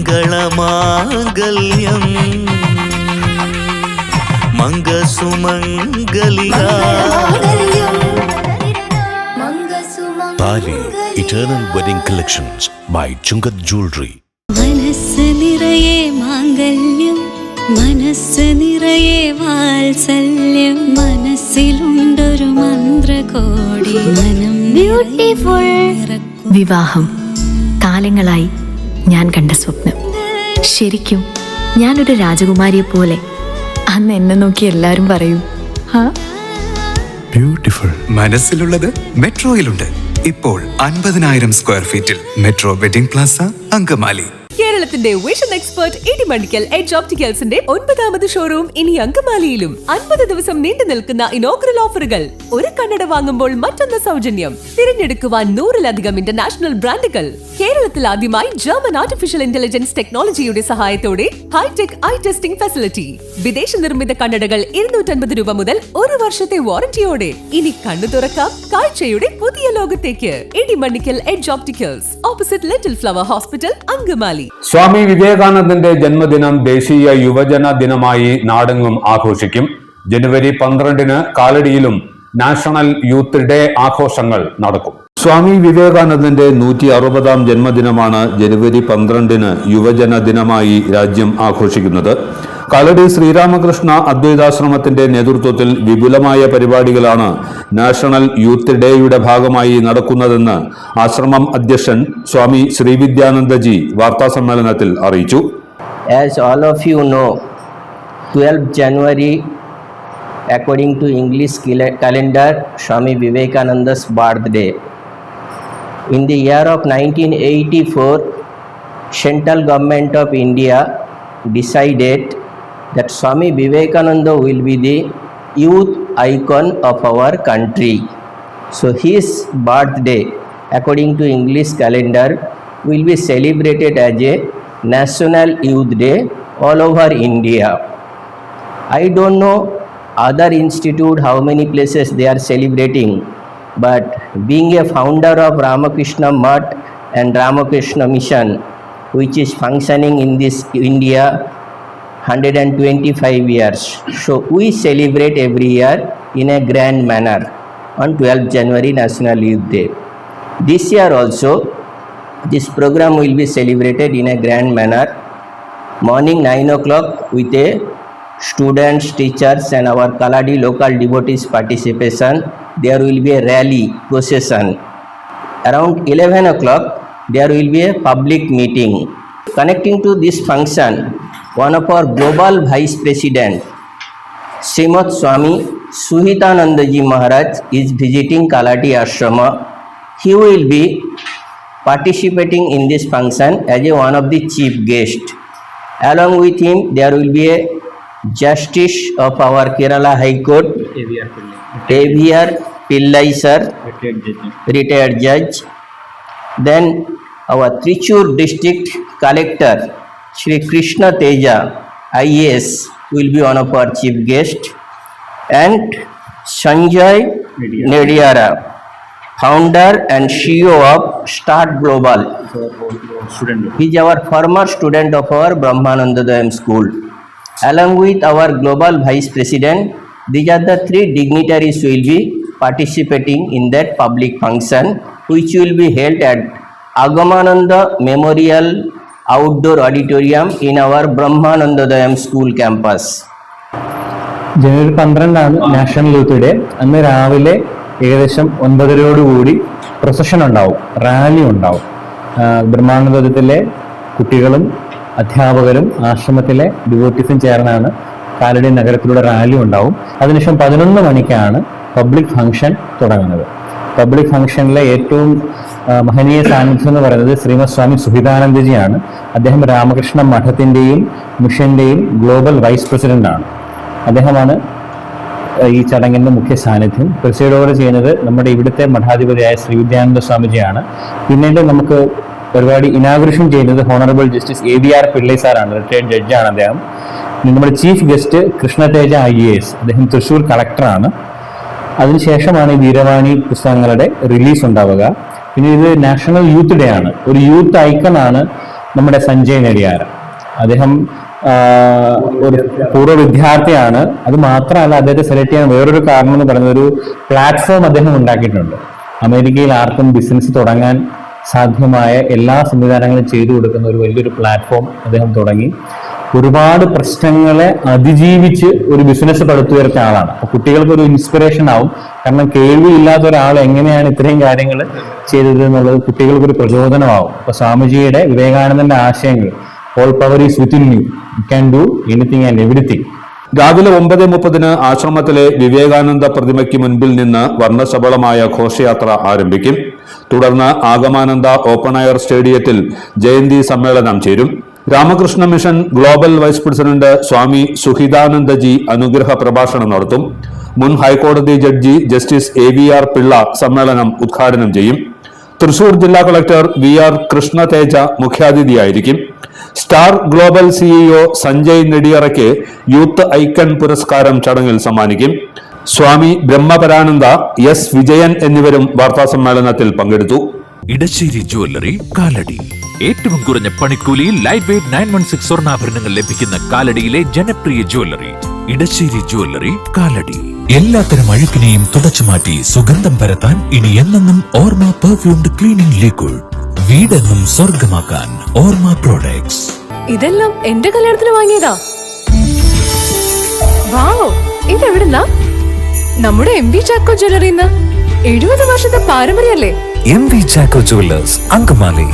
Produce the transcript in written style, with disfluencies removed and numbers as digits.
മംഗളമാംഗല്യം മംഗസുമംഗലിക. താലി eternal wedding collections by Chungath jewellery. മനസ്സ് നിറയെ മാംഗല്യം, മനസ്സ് നിറയെ വാത്സല്യം, മനസ്സിലുണ്ടൊരു മന്ത്രകോടി മനം ബ്യൂട്ടിഫുൾ. വിവാഹം കാലങ്ങളായി ഞാൻ കണ്ട സ്വപ്നം. ശരിക്കും ഞാനൊരു രാജകുമാരിയെ പോലെ. അന്ന് എന്നെ നോക്കി എല്ലാവരും പറയും ബ്യൂട്ടിഫുൾ. മനസ്സിലുള്ളത് മെട്രോയിലുണ്ട്. ഇപ്പോൾ 50,000 സ്ക്വയർ ഫീറ്റിൽ മെട്രോ വെഡിംഗ് പ്ലാസ അങ്കമാലി. കേരളത്തിന്റെ വിഷൻ എക്സ്പെർട്ട് ഇടിമണ്ണിക്കൽ എഡ്ജ് ഓപ്റ്റിക്കൽസിന്റെ 9ാമത് ഷോറൂം ഇനി അങ്കമാലിയിലും. 50 ദിവസം നീണ്ടു നിൽക്കുന്ന ഇനോഗ്രൽ ഓഫറുകൾ. ഒരു കണ്ണട വാങ്ങുമ്പോൾ മറ്റൊന്ന് സൗജന്യം. തിരഞ്ഞെടുക്കുവാൻ 100-ലധികം ഇന്റർനാഷണൽ ബ്രാൻഡുകൾ. കേരളത്തിൽ ആദ്യമായി ജർമ്മൻ ആർട്ടിഫിഷ്യൽ ഇന്റലിജൻസ് ടെക്നോളജിയുടെ സഹായത്തോടെ ഹൈടെക് ഐ ടെസ്റ്റിംഗ് ഫെസിലിറ്റി. വിദേശ നിർമ്മിത കണ്ണടകൾ 250 രൂപ മുതൽ 1 വർഷത്തെ വാറന്റിയോടെ. ഇനി കണ്ണു തുറക്കാം കാഴ്ചയുടെ പുതിയ ലോകത്തേക്ക്. Idimannickal edge opticals, opposite little flower hospital, Angamaly. Swami വിവേകാനന്ദന്റെ ജന്മദിനം ദേശീയ യുവജന ദിനമായി നാടെങ്ങും ആഘോഷിക്കും. ജനുവരി 12 കാലടിയിലും നാഷണൽ യൂത്ത് ഡേ ആഘോഷങ്ങൾ നടക്കും. സ്വാമി വിവേകാനന്ദന്റെ 160ാം ജന്മദിനമാണ് ജനുവരി 12 യുവജന ദിനമായി രാജ്യം ആഘോഷിക്കുന്നത്. കാലടി ശ്രീരാമകൃഷ്ണ അദ്വൈതാശ്രമത്തിന്റെ നേതൃത്വത്തിൽ വിപുലമായ പരിപാടികളാണ് നാഷണൽ യൂത്ത് ഡേയുടെ ഭാഗമായി നടക്കുന്നതെന്ന് ആശ്രമം അധ്യക്ഷൻ സ്വാമി ശ്രീവിദ്യാനന്ദജി വാർത്താസമ്മേളനത്തിൽ അറിയിച്ചു. As all of you know, 12th January according to English calendar, Swami Vivekananda's birthday. In the year of 1984, Central Government of India decided that Swami Vivekananda will be the youth icon of our country. So his birthday, according to English calendar, will be celebrated as a National Youth Day all over India. I don't know other institute how many places they are celebrating, but being a founder of Ramakrishna Math and Ramakrishna Mission, which is functioning in this India 125 years. So we celebrate every year in a grand manner on 12th January National Youth Day. This year also this program will be celebrated in a grand manner. Morning 9 o'clock with a students, teachers and our Kaladi local devotees participation. There will be a rally procession. Around 11 o'clock there will be a public meeting. Connecting to this function, one of our global vice president, Srimad Swami Suhitanandaji Maharaj is visiting Kaladi Ashrama. He will be participating in this function as one of the chief guests. Along with him, there will be a Justice of our Kerala High Court, A.V.R. Pillai sir, retired judge. Then our Trichur district collector, Shri Krishna Teja, IAS, will be one of our chief guests. And Sanjay Nediara, founder and CEO of Start Global. He is our former student of our Brahmanandadayam school. Along with our global vice president, these are the 3 dignitaries who will be participating in that public function, which will be held at Agamananda Memorial Outdoor Auditorium in our Brahmanandadayam school campus. January 12 national youth day. അന്ന് രാവിലെ ഏകദേശം 9:30 procession ഉണ്ടാവും, rally ഉണ്ടാവും. ബ്രഹ്മാനന്ദത്തിലെ കുട്ടികളും അധ്യാപകരും ആശ്രമത്തിലെ ഡിവോട്ടീസും ചേർന്നാണ് Kalady നഗരത്തിലൂടെ rally ഉണ്ടാവും. അതിനുശേഷം 11 മണിക്കാണ് പബ്ലിക് ഫംഗ്ഷൻ തുടങ്ങുന്നത്. പബ്ലിക് ഫംഗ്ഷനിലെ ഏറ്റവും മഹനീയ സാന്നിധ്യം എന്ന് പറയുന്നത് ശ്രീമദ് സ്വാമി സുഹിതാനന്ദജിയാണ്. അദ്ദേഹം രാമകൃഷ്ണ മഠത്തിൻ്റെയും മിഷന്റെയും ഗ്ലോബൽ വൈസ് പ്രസിഡന്റാണ്. അദ്ദേഹമാണ് ഈ ചടങ്ങിൻ്റെ മുഖ്യ സാന്നിധ്യം. പ്രിസൈഡ് ചെയ്യുന്നത് നമ്മുടെ ഇവിടുത്തെ മഠാധിപതിയായ ശ്രീവിദ്യാനന്ദ സ്വാമിജിയാണ്. പിന്നീട് നമുക്ക് പരിപാടി ഇനാഗുറേഷൻ ചെയ്യുന്നത് ഹോണറബിൾ ജസ്റ്റിസ് A.V.R. പിള്ളൈ സാറാണ്, റിട്ടയർഡ് ജഡ്ജാണ് അദ്ദേഹം. നമ്മുടെ ചീഫ് ഗസ്റ്റ് കൃഷ്ണതേജ IAS, അദ്ദേഹം തൃശ്ശൂർ കളക്ടറാണ്. അതിനുശേഷമാണ് ഈ വീരവാണി പുസ്തകങ്ങളുടെ റിലീസ് ഉണ്ടാവുക. പിന്നെ ഇത് നാഷണൽ യൂത്ത് ഡേ ആണ്. ഒരു യൂത്ത് ഐക്കണാണ് നമ്മുടെ സഞ്ജയ് നെടിയാര. അദ്ദേഹം ഒരു പൂർവ്വ വിദ്യാർത്ഥിയാണ്. അത് മാത്രമല്ല, അദ്ദേഹത്തെ സെലക്ട് ചെയ്യാൻ വേറൊരു കാരണം എന്ന് പറയുന്നത് ഒരു പ്ലാറ്റ്ഫോം അദ്ദേഹം ഉണ്ടാക്കിയിട്ടുണ്ട്. അമേരിക്കയിൽ ആർക്കും ബിസിനസ് തുടങ്ങാൻ സാധ്യമായ എല്ലാ സംവിധാനങ്ങളും ചെയ്തു കൊടുക്കുന്ന ഒരു വലിയൊരു പ്ലാറ്റ്ഫോം അദ്ദേഹം തുടങ്ങി. ഒരുപാട് പ്രശ്നങ്ങളെ അതിജീവിച്ച് ഒരു ബിസിനസ് പടുത്തുയർത്തിയ ആളാണ്. അപ്പൊ കുട്ടികൾക്ക് ഒരു ഇൻസ്പിറേഷൻ ആവും. കാരണം കേൾവിയില്ലാത്ത ഒരാൾ എങ്ങനെയാണ് ഇത്രയും കാര്യങ്ങൾ ചെയ്തത് എന്നുള്ളത് കുട്ടികൾക്കൊരു പ്രചോദനമാവും. അപ്പൊ സ്വാമിജിയുടെ വിവേകാനന്ദന്റെ ആശയങ്ങൾ, all power is within you, you can do anything and everything. രാവിലെ 9:30 ആശ്രമത്തിലെ വിവേകാനന്ദ പ്രതിമയ്ക്ക് മുൻപിൽ നിന്ന് വർണ്ണശബളമായ ഘോഷയാത്ര ആരംഭിക്കും. തുടർന്ന് ആഗമാനന്ദ ഓപ്പൺ എയർ സ്റ്റേഡിയത്തിൽ ജയന്തി സമ്മേളനം ചേരും. Ramakrishna mission global vice president Swami Suhitanandaji അനുഗ്രഹ പ്രഭാഷണം നടത്തും. മുൻ ഹൈക്കോടതി ജഡ്ജി ജസ്റ്റിസ് AVR പിള്ള സമ്മേളനം ഉദ്ഘാടനം ചെയ്യും. തൃശൂർ ജില്ലാ കളക്ടർ VR കൃഷ്ണതേജ മുഖ്യാതിഥിയായിരിക്കും. സ്റ്റാർ ഗ്ലോബൽ CEO സഞ്ജയ് നെടിയറയ്ക്ക് യൂത്ത് ഐക്കൺ പുരസ്കാരം ചടങ്ങിൽ സമ്മാനിക്കും. സ്വാമി ബ്രഹ്മപരാനന്ദ, S വിജയൻ എന്നിവരും വാർത്താസമ്മേളനത്തിൽ പങ്കെടുത്തു. ഇടശ്ശേരി ജുവല്ലറി, കാലടി. ഏറ്റവും കുറഞ്ഞ പണിക്കൂലിയിൽ ലൈറ്റ് വെയ്റ്റ് 916 സ്വർണ്ണാഭരണങ്ങൾ ലഭിക്കുന്ന കാലടിയിലെ ജനപ്രിയ ജുവല്ലറി ഇടശ്ശേരി ജുവല്ലറി, കാലടി. എല്ലാത്തരം അഴുക്കിനെയും തുടച്ചുമാറ്റി സുഗന്ധം പരത്താൻ ഇനി എന്നെന്നും ഓർമ്മ പെർഫ്യൂംഡ് ക്ലീനിംഗ് ലിക്വിഡ്. വീടെന്നും സ്വർഗമാക്കാൻ ഓർമ്മ പ്രോഡക്ട്സ്. ഇതെല്ലാം എന്റെ കല്യാണത്തിന് വാങ്ങിയതാ. വാവ്, ഇതെവിടുന്നാ? നമ്മുടെ MV ചാക്കോ ജ്വല്ലറിന്ന്. 70 വർഷത്തെ പാരമ്പര്യല്ലേ? MV Chacko jewellers, Angamaly.